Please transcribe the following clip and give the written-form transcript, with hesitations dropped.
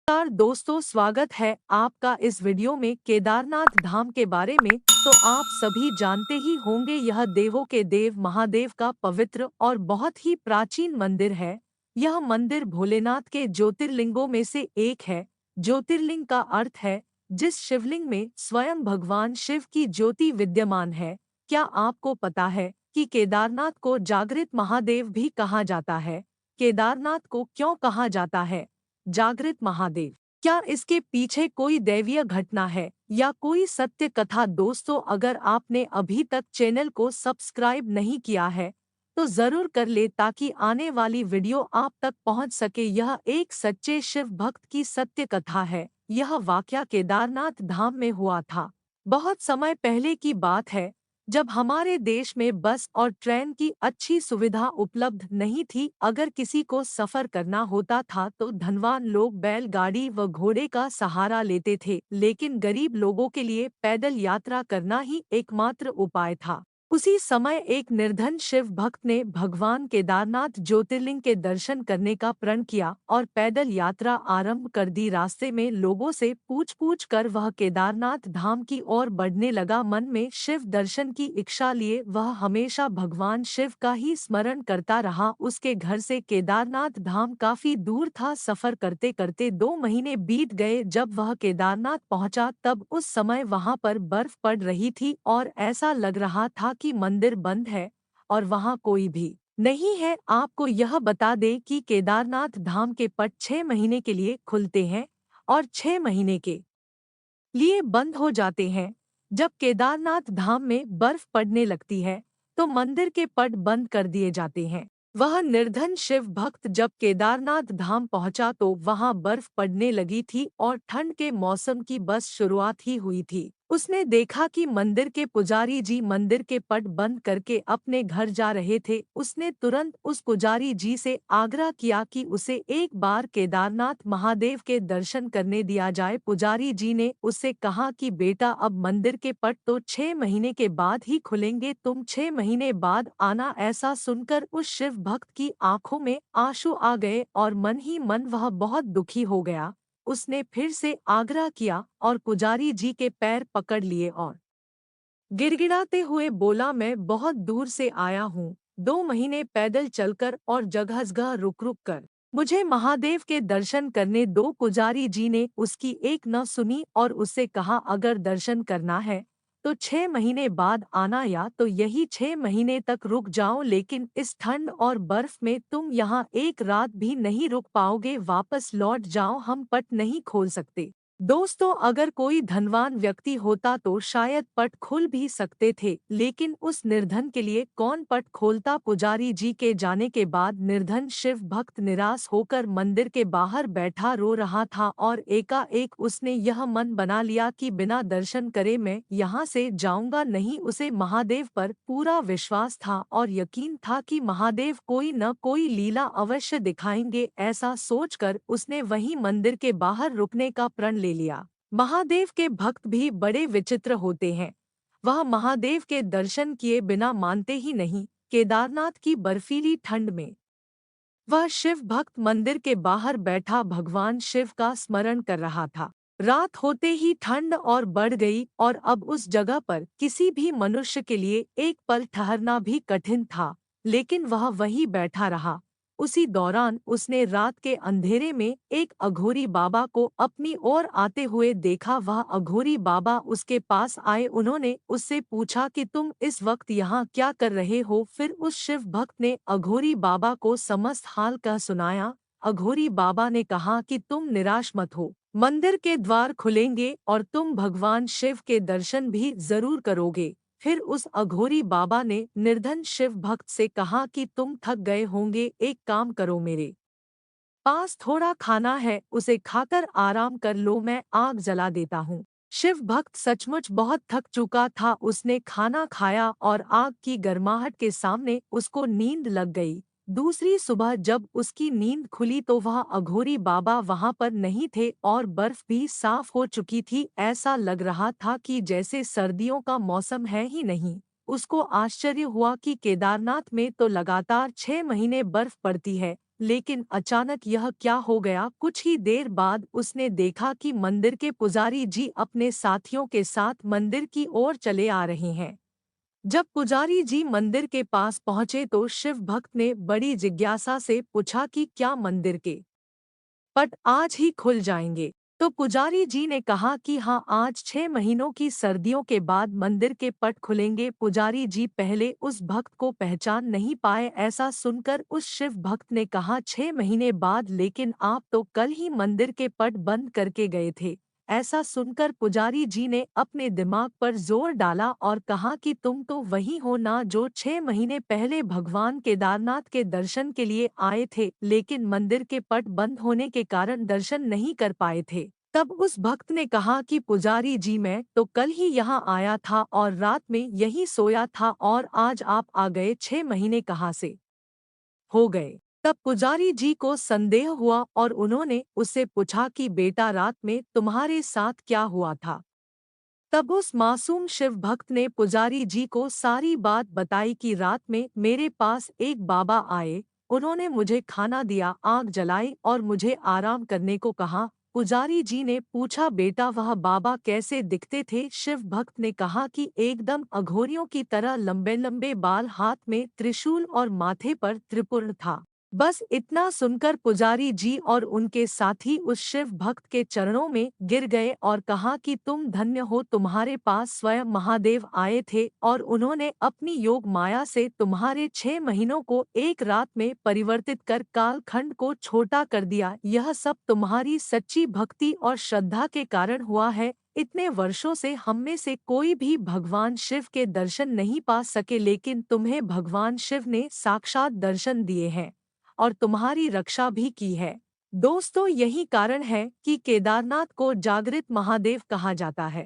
नमस्कार दोस्तों, स्वागत है आपका इस वीडियो में केदारनाथ धाम के बारे में। तो आप सभी जानते ही होंगे, यह देवों के देव महादेव का पवित्र और बहुत ही प्राचीन मंदिर है। यह मंदिर भोलेनाथ के ज्योतिर्लिंगों में से एक है। ज्योतिर्लिंग का अर्थ है जिस शिवलिंग में स्वयं भगवान शिव की ज्योति विद्यमान है। क्या आपको पता है कि केदारनाथ को जागृत महादेव भी कहा जाता है? केदारनाथ को क्यों कहा जाता है जागृत महादेव? क्या इसके पीछे कोई दैवीय घटना है या कोई सत्य कथा? दोस्तों, अगर आपने अभी तक चैनल को सब्सक्राइब नहीं किया है तो जरूर कर ले ताकि आने वाली वीडियो आप तक पहुंच सके। यह एक सच्चे शिव भक्त की सत्य कथा है। यह वाकया केदारनाथ धाम में हुआ था। बहुत समय पहले की बात है, जब हमारे देश में बस और ट्रेन की अच्छी सुविधा उपलब्ध नहीं थी। अगर किसी को सफर करना होता था तो धनवान लोग बैलगाड़ी व घोड़े का सहारा लेते थे, लेकिन गरीब लोगों के लिए पैदल यात्रा करना ही एकमात्र उपाय था। उसी समय एक निर्धन शिव भक्त ने भगवान केदारनाथ ज्योतिर्लिंग के दर्शन करने का प्रण किया और पैदल यात्रा आरंभ कर दी। रास्ते में लोगों से पूछ कर वह केदारनाथ धाम की ओर बढ़ने लगा। मन में शिव दर्शन की इच्छा लिए वह हमेशा भगवान शिव का ही स्मरण करता रहा। उसके घर से केदारनाथ धाम काफी दूर था। सफर करते करते 2 महीने बीत गए। जब वह केदारनाथ पहुंचा तब उस समय वहां पर बर्फ पड़ रही थी और ऐसा लग रहा था कि मंदिर बंद है और वहां कोई भी नहीं है। आपको यह बता दें कि केदारनाथ धाम के पट 6 महीने के लिए खुलते हैं और 6 महीने के लिए बंद हो जाते हैं। जब केदारनाथ धाम में बर्फ पड़ने लगती है तो मंदिर के पट बंद कर दिए जाते हैं। वह निर्धन शिव भक्त जब केदारनाथ धाम पहुंचा तो वहां बर्फ पड़ने लगी थी और ठंड के मौसम की बस शुरुआत ही हुई थी। उसने देखा कि मंदिर के पुजारी जी मंदिर के पट बंद करके अपने घर जा रहे थे। उसने तुरंत उस पुजारी जी से आग्रह किया कि उसे एक बार केदारनाथ महादेव के दर्शन करने दिया जाए। पुजारी जी ने उससे कहा कि बेटा, अब मंदिर के पट तो 6 महीने के बाद ही खुलेंगे, तुम 6 महीने बाद आना। ऐसा सुनकर उस शिव भक्त की आंखों में आंसू आ गए और मन ही मन वह बहुत दुखी हो गया। उसने फिर से आग्रह किया और पुजारी जी के पैर पकड़ लिए और गिड़गिड़ाते हुए बोला, मैं बहुत दूर से आया हूँ, 2 महीने पैदल चलकर और जगह रुक रुक कर मुझे महादेव के दर्शन करने दो। पुजारी जी ने उसकी एक न सुनी और उससे कहा, अगर दर्शन करना है तो 6 महीने बाद आना, या तो यही 6 महीने तक रुक जाओ, लेकिन इस ठंड और बर्फ में तुम यहाँ एक रात भी नहीं रुक पाओगे। वापस लौट जाओ, हम पट नहीं खोल सकते। दोस्तों, अगर कोई धनवान व्यक्ति होता तो शायद पट खुल भी सकते थे, लेकिन उस निर्धन के लिए कौन पट खोलता? पुजारी जी के जाने के बाद निर्धन शिव भक्त निराश होकर मंदिर के बाहर बैठा रो रहा था और एकाएक उसने यह मन बना लिया कि बिना दर्शन करे मैं यहाँ से जाऊंगा नहीं। उसे महादेव पर पूरा विश्वास था और यकीन था कि महादेव कोई न कोई लीला अवश्य दिखाएंगे। ऐसा सोचकर उसने वहीं मंदिर के बाहर रुकने का प्रण ले लिया। महादेव के भक्त भी बड़े विचित्र होते हैं। वह महादेव के दर्शन किए बिना मानते ही नहीं। केदारनाथ की बर्फीली ठंड में वह शिव भक्त मंदिर के बाहर बैठा भगवान शिव का स्मरण कर रहा था। रात होते ही ठंड और बढ़ गई और अब उस जगह पर किसी भी मनुष्य के लिए एक पल ठहरना भी कठिन था, लेकिन वह वहीं बैठा रहा। उसी दौरान उसने रात के अंधेरे में एक अघोरी बाबा को अपनी ओर आते हुए देखा। वह अघोरी बाबा उसके पास आए। उन्होंने उससे पूछा कि तुम इस वक्त यहाँ क्या कर रहे हो? फिर उस शिव भक्त ने अघोरी बाबा को समस्त हाल कह सुनाया। अघोरी बाबा ने कहा कि तुम निराश मत हो, मंदिर के द्वार खुलेंगे और तुम भगवान शिव के दर्शन भी जरूर करोगे। फिर उस अघोरी बाबा ने निर्धन शिव भक्त से कहा कि तुम थक गए होंगे, एक काम करो, मेरे पास थोड़ा खाना है, उसे खाकर आराम कर लो, मैं आग जला देता हूँ। शिव भक्त सचमुच बहुत थक चुका था। उसने खाना खाया और आग की गर्माहट के सामने उसको नींद लग गई। दूसरी सुबह जब उसकी नींद खुली तो वह अघोरी बाबा वहां पर नहीं थे और बर्फ भी साफ हो चुकी थी। ऐसा लग रहा था कि जैसे सर्दियों का मौसम है ही नहीं। उसको आश्चर्य हुआ कि केदारनाथ में तो लगातार 6 महीने बर्फ पड़ती है, लेकिन अचानक यह क्या हो गया। कुछ ही देर बाद उसने देखा कि मंदिर के पुजारी जी अपने साथियों के साथ मंदिर की ओर चले आ रहे हैं। जब पुजारी जी मंदिर के पास पहुंचे तो शिव भक्त ने बड़ी जिज्ञासा से पूछा कि क्या मंदिर के पट आज ही खुल जाएंगे। तो पुजारी जी ने कहा कि हाँ, आज 6 महीनों की सर्दियों के बाद मंदिर के पट खुलेंगे। पुजारी जी पहले उस भक्त को पहचान नहीं पाए। ऐसा सुनकर उस शिव भक्त ने कहा, 6 महीने बाद? लेकिन आप तो कल ही मंदिर के पट बंद करके गए थे। ऐसा सुनकर पुजारी जी ने अपने दिमाग पर जोर डाला और कहा कि तुम तो वही हो ना जो 6 महीने पहले भगवान केदारनाथ के दर्शन के लिए आए थे, लेकिन मंदिर के पट बंद होने के कारण दर्शन नहीं कर पाए थे। तब उस भक्त ने कहा कि पुजारी जी, मैं तो कल ही यहाँ आया था और रात में यहीं सोया था, और आज आप आ गए। 6 महीने कहाँ से हो गए? तब पुजारी जी को संदेह हुआ और उन्होंने उससे पूछा कि बेटा, रात में तुम्हारे साथ क्या हुआ था? तब उस मासूम शिव भक्त ने पुजारी जी को सारी बात बताई कि रात में मेरे पास एक बाबा आए। उन्होंने मुझे खाना दिया, आग जलाई और मुझे आराम करने को कहा। पुजारी जी ने पूछा, बेटा वह बाबा कैसे दिखते थे? शिव भक्त ने कहा कि एकदम अघोरियों की तरह, लंबे लंबे बाल, हाथ में त्रिशूल और माथे पर त्रिपुर्ण था। बस इतना सुनकर पुजारी जी और उनके साथी उस शिव भक्त के चरणों में गिर गए और कहा कि तुम धन्य हो, तुम्हारे पास स्वयं महादेव आए थे और उन्होंने अपनी योग माया से तुम्हारे 6 महीनों को एक रात में परिवर्तित कर कालखंड को छोटा कर दिया। यह सब तुम्हारी सच्ची भक्ति और श्रद्धा के कारण हुआ है। इतने वर्षों से हम में से कोई भी भगवान शिव के दर्शन नहीं पा सके, लेकिन तुम्हें भगवान शिव ने साक्षात दर्शन दिए हैं और तुम्हारी रक्षा भी की है। दोस्तों, यही कारण है कि केदारनाथ को जागृत महादेव कहा जाता है।